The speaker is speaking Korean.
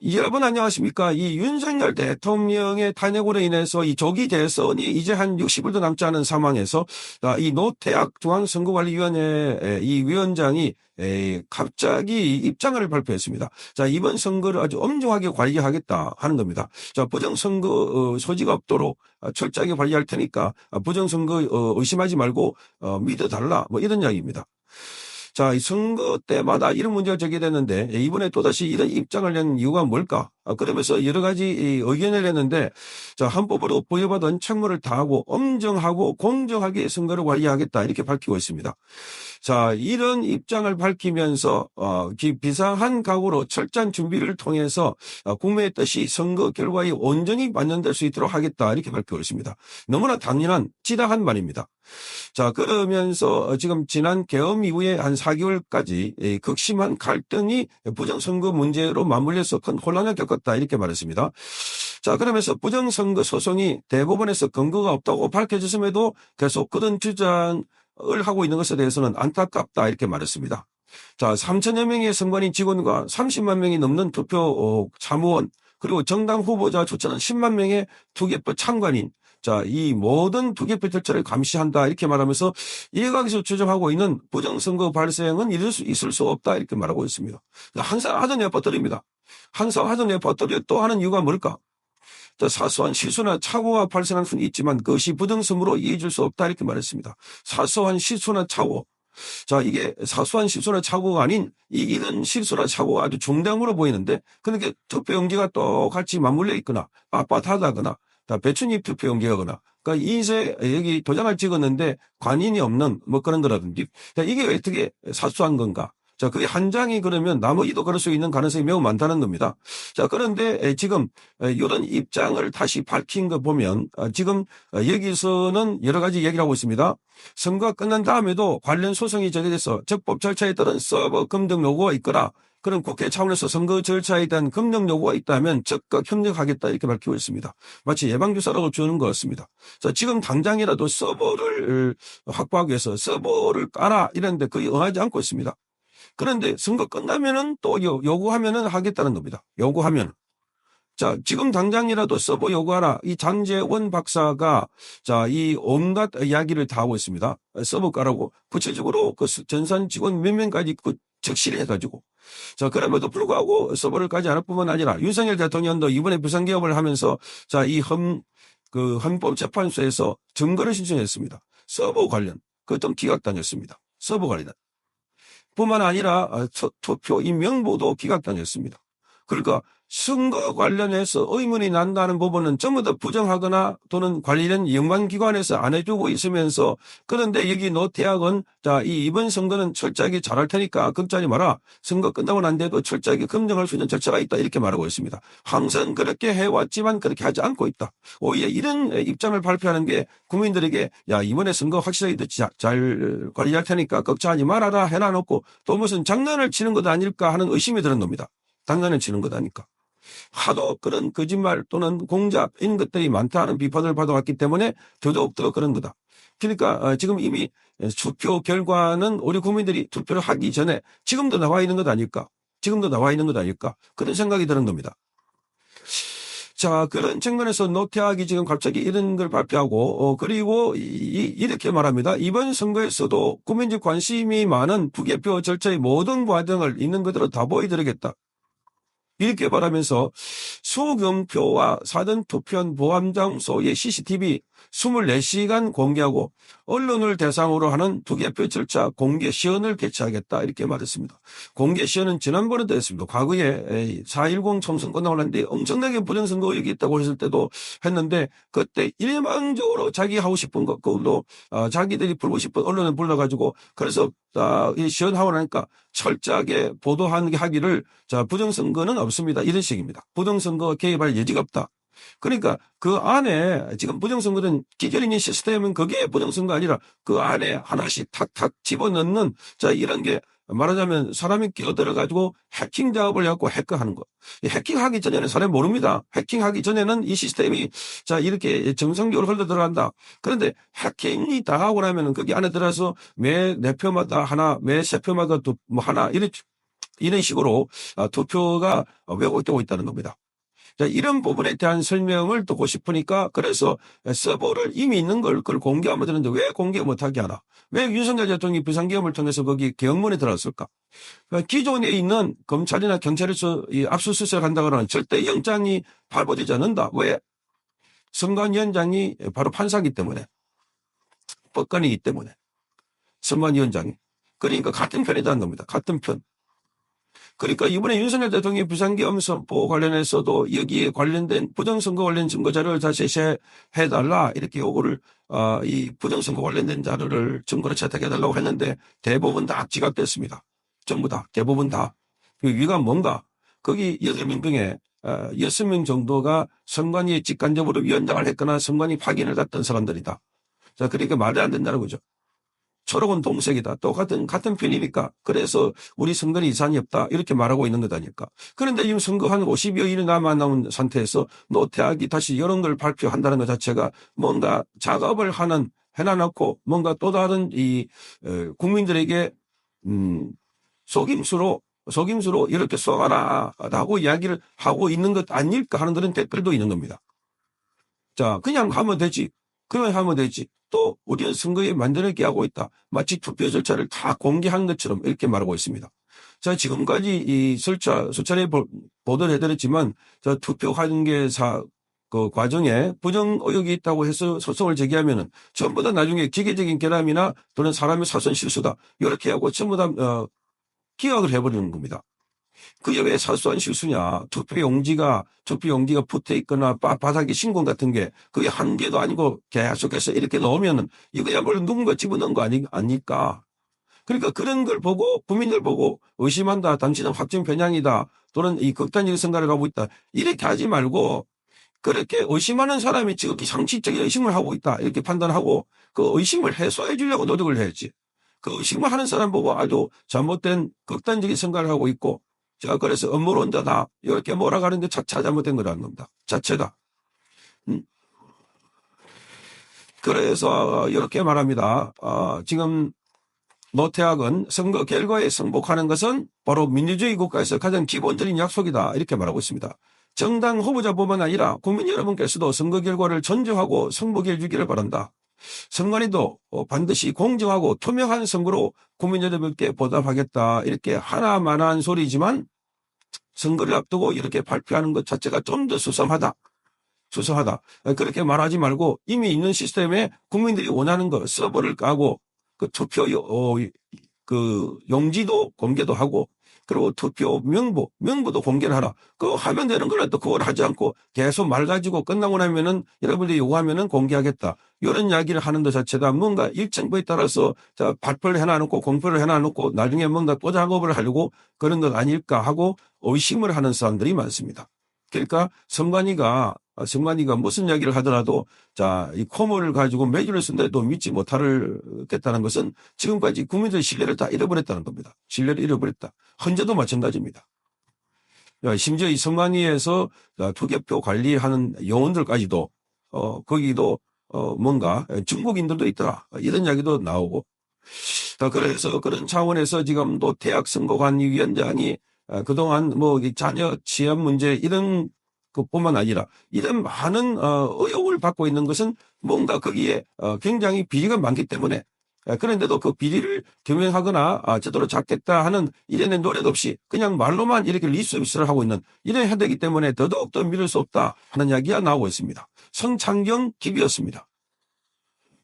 여러분 안녕하십니까. 이 윤석열 대통령의 탄핵으로 인해서 이 조기 대선이 이제 한 60일도 남지 않은 상황에서 이 노태악 중앙선거관리위원회 이 위원장이 갑자기 입장을 발표했습니다. 자, 이번 선거를 아주 엄중하게 관리하겠다 하는 겁니다. 자, 부정선거 소지가 없도록 철저하게 관리할 테니까 부정선거 의심하지 말고 믿어달라 뭐 이런 이야기입니다. 자, 이 선거 때마다 이런 문제가 제기됐는데 이번에 또다시 이런 입장을 낸 이유가 뭘까? 그러면서 여러 가지 의견을 냈는데, 자, 헌법으로 부여받은 책무를 다하고 엄정하고 공정하게 선거를 관리하겠다 이렇게 밝히고 있습니다. 자, 이런 입장을 밝히면서 비상한 각오로 철저한 준비를 통해서 국민의 뜻이 선거 결과에 온전히 반영될 수 있도록 하겠다 이렇게 밝히고 있습니다. 너무나 당연한 지당한 말입니다. 자, 그러면서 지금 지난 계엄 이후에 한 4개월까지 극심한 갈등이 부정선거 문제로 맞물려서 큰 혼란을 겪었다 이렇게 말했습니다. 자, 그러면서 부정선거 소송이 대법원에서 근거가 없다고 밝혀졌음에도 계속 그런 주장을 하고 있는 것에 대해서는 안타깝다 이렇게 말했습니다. 자, 3천여 명의 선관위 직원과 30만 명이 넘는 투표 사무원, 그리고 정당 후보자 추천은 10만 명의 투개표 참관인, 자, 이 모든 투개표 절차를 감시한다 이렇게 말하면서 일각에서 주장하고 있는 부정선거 발생은 있을 수 없다 이렇게 말하고 있습니다. 항상 하던 애 버터립니다. 항상 하던 애 버터리 또 하는 이유가 뭘까? 자, 사소한 실수나 착오가 발생할 수는 있지만 그것이 부정선거로 이해해줄 수 없다 이렇게 말했습니다. 사소한 실수나 착오. 자, 이게 사소한 실수나 착오가 아닌 이런 실수나 착오가 아주 중대함으로 보이는데, 그러니까 투표용지가 똑같이 맞물려 있거나 빳빳하다거나 배춧잎 투표용지거나, 그러니까 이제 여기 도장을 찍었는데 관인이 없는 뭐 그런 거라든지, 이게 어떻게 사소한 건가? 자, 그게 한 장이 그러면 나머지도 그럴 수 있는 가능성이 매우 많다는 겁니다. 자, 그런데 지금 이런 입장을 다시 밝힌 거 보면 지금 여기서는 여러 가지 얘기를 하고 있습니다. 선거가 끝난 다음에도 관련 소송이 제기돼서 적법 절차에 따른 서버 검증 요구가 있거나 그런 국회 차원에서 선거 절차에 대한 검증 요구가 있다면 적극 협력하겠다 이렇게 밝히고 있습니다. 마치 예방주사라고 주는 것 같습니다. 자, 지금 당장이라도 서버를 확보하기 위해서 서버를 까라 이런데 거의 응하지 않고 있습니다. 그런데 선거 끝나면은 또 요구하면은 하겠다는 겁니다. 요구하면. 자, 지금 당장이라도 서버 요구하라. 이 장제원 박사가 자, 이 온갖 이야기를 다 하고 있습니다. 서버 까라고 구체적으로 그 전산 직원 몇 명까지 적시를 해가지고. 자, 그럼에도 불구하고 서버를 까지 않을 뿐만 아니라 윤석열 대통령도 이번에 비상개업을 하면서 자, 이 헌법재판소에서 증거를 신청했습니다. 서버 관련. 그것도 기각당했습니다. 서버 관련. 뿐만 아니라 투표 이 명부도 기각당했습니다. 그러니까 선거 관련해서 의문이 난다는 부분은 전부 다 부정하거나 또는 관련 연관기관에서 안 해주고 있으면서, 그런데 여기 노태악은 자, 이번 선거는 철저하게 잘할 테니까 걱정하지 마라. 선거 끝나고 난 뒤에도 철저하게 검증할 수 있는 절차가 있다 이렇게 말하고 있습니다. 항상 그렇게 해왔지만 그렇게 하지 않고 있다. 오히려 이런 입장을 발표하는 게 국민들에게 야, 이번에 선거 확실하게 잘 관리할 테니까 걱정하지 말아라 해놔놓고 또 무슨 장난을 치는 것 아닐까 하는 의심이 드는 겁니다. 장난을 치는 것 아닐까. 하도 그런 거짓말 또는 공작 이런 것들이 많다는 비판을 받아왔기 때문에 더더욱더 그런 거다. 그러니까 지금 이미 투표 결과는 우리 국민들이 투표를 하기 전에 지금도 나와 있는 것 아닐까. 지금도 나와 있는 것 아닐까. 그런 생각이 드는 겁니다. 자, 그런 측면에서 노태악이 지금 갑자기 이런 걸 발표하고 그리고 이렇게 말합니다. 이번 선거에서도 국민적 관심이 많은 부개표 절차의 모든 과정을 있는 그대로 다 보여드리겠다. 이렇게 말하면서 수검표와 사전투표한 보안장소의 CCTV 24시간 공개하고 언론을 대상으로 하는 투개표 절차 공개 시연을 개최하겠다 이렇게 말했습니다. 공개 시연은 지난번에도 했습니다. 과거에 4.10 총선 끝나고 났는데 엄청나게 부정선거 의혹이 있다고 했을 때도 했는데 그때 일방적으로 자기 하고 싶은 것, 그것도 자기들이 부르고 싶은 언론을 불러가지고 그래서 이 시연하고 나니까 철저하게 보도하기를 자, 부정선거는 없습니다. 이런 식입니다. 부정선거 개입할 여지가 없다. 그러니까 그 안에 지금 부정선거는 기존에 있는 시스템은 그게 부정선거 아니라 그 안에 하나씩 탁탁 집어넣는 자, 이런 게 말하자면 사람이 끼어들어가지고 해킹 작업을 해갖고 해커하는 거. 해킹하기 전에는 사람이 모릅니다. 해킹하기 전에는 이 시스템이 자, 이렇게 정상적으로 흘러 들어간다. 그런데 해킹이 다 하고 나면은 거기 안에 들어가서 매 네 표마다 하나, 매 세 표마다 뭐 하나, 이렇게 이런 식으로 투표가 왜곡되고 있다는 겁니다. 자, 이런 부분에 대한 설명을 듣고 싶으니까 그래서 서버를 이미 있는 걸 그걸 공개하면 되는데 왜 공개 못하게 하나? 왜 윤석열 대통령이 비상계엄을 통해서 거기 계엄문에 들어갔을까? 기존에 있는 검찰이나 경찰에서 이 압수수색을 한다 그러면 절대 영장이 발부되지 않는다. 왜? 선관위원장이 바로 판사이기 때문에, 법관이기 때문에, 선관위원장이. 그러니까 같은 편이라는 겁니다. 같은 편. 그러니까 이번에 윤석열 대통령의 비상계엄 선포 관련해서도 여기에 관련된 부정선거 관련 증거 자료를 다시 해달라 이렇게 요구를 이 부정선거 관련된 자료를 증거로 채택해달라고 했는데 대부분 다 지각됐습니다. 전부 다 대부분 다. 그 이유가 뭔가 거기 8명 중에 6명 정도가 선관위에 직간접으로 위원장을 했거나 선관위 확인을 했던 사람들이다. 자, 그러니까 말이 안 된다는 거죠. 초록은 동색이다. 또 같은 편이니까. 그래서 우리 선거는 이상이 없다. 이렇게 말하고 있는 거다니까. 그런데 지금 선거 한 50여일이 남아남은 상태에서 노태악이 다시 이런 걸 발표한다는 것 자체가 뭔가 작업을 해놔놓고 뭔가 또 다른 국민들에게, 속임수로 이렇게 쏘아라라고 이야기를 하고 있는 것 아닐까 하는 그런 댓글도 있는 겁니다. 자, 그냥 하면 되지. 그러면 하면 되지. 또 우리는 선거에 만들어내게 하고 있다. 마치 투표 절차를 다 공개한 것처럼 이렇게 말하고 있습니다. 자, 지금까지 이 수차례 보도를 해드렸지만 저 투표 관계사 그 과정에 부정 의혹이 있다고 해서 소송을 제기하면은 전부 다 나중에 기계적인 결함이나 또는 사람의 사선 실수다. 이렇게 하고 전부 다 기각을 해버리는 겁니다. 그게 왜 사소한 실수냐. 투표용지가 붙어 있거나 바닥에 신공 같은 게 그게 한 개도 아니고 계속해서 이렇게 넣으면은 이거야말로 누군가 집어넣은 거 아닐까. 그러니까 그런 걸 보고 국민들 보고 의심한다. 당신은 확정 편향이다. 또는 이 극단적인 선거를 하고 있다. 이렇게 하지 말고 그렇게 의심하는 사람이 지극히 상식적인 의심을 하고 있다. 이렇게 판단하고 그 의심을 해소해 주려고 노력을 해야지. 그 의심을 하는 사람 보고 아주 잘못된 극단적인 선거를 하고 있고 자, 그래서 음모론자다. 이렇게 몰아가는데 자체가 잘못된 거라는 겁니다. 자체가. 그래서 이렇게 말합니다. 지금 노태악은 선거 결과에 승복하는 것은 바로 민주주의 국가에서 가장 기본적인 약속이다. 이렇게 말하고 있습니다. 정당 후보자뿐만 아니라 국민 여러분께서도 선거 결과를 존중하고 승복해 주기를 바란다. 선관위도 반드시 공정하고 투명한 선거로 국민 여러분께 보답하겠다. 이렇게 하나만한 소리지만 선거를 앞두고 이렇게 발표하는 것 자체가 좀 더 수상하다. 그렇게 말하지 말고 이미 있는 시스템에 국민들이 원하는 거 서버를 까고 그 투표 그 용지도 공개도 하고 그리고 투표 명부도 공개를 하라. 그거 하면 되는 거라 또 그걸 하지 않고 계속 말 가지고 끝나고 나면은 여러분들이 요구하면은 공개하겠다. 이런 이야기를 하는 것 자체가 뭔가 일정부에 따라서 발표를 해놔놓고 공표를 해놔놓고 나중에 뭔가 또 작업을 하려고 그런 것 아닐까 하고 의심을 하는 사람들이 많습니다. 그러니까 선관위가 무슨 이야기를 하더라도 이 코모를 가지고 매주를 쓴데도 믿지 못하겠다는 것은 지금까지 국민들의 신뢰를 다 잃어버렸다는 겁니다. 신뢰를 잃어버렸다. 헌재도 마찬가지입니다. 심지어 이 선관위에서 투개표 관리하는 요원들까지도 거기도 뭔가 중국인들도 있더라. 이런 이야기도 나오고. 그래서 그런 차원에서 지금 노태악 선거관리위원장이 그동안 자녀 취업 문제 이런 것뿐만 아니라 이런 많은 의혹을 받고 있는 것은 뭔가 거기에 굉장히 비리가 많기 때문에 그런데도 그 비리를 규명하거나 제대로 잡겠다 하는 이런 노력 없이 그냥 말로만 이렇게 립서비스를 하고 있는 이런 현대이기 때문에 더더욱 더 믿을 수 없다 하는 이야기가 나오고 있습니다. 성창경 TV였습니다.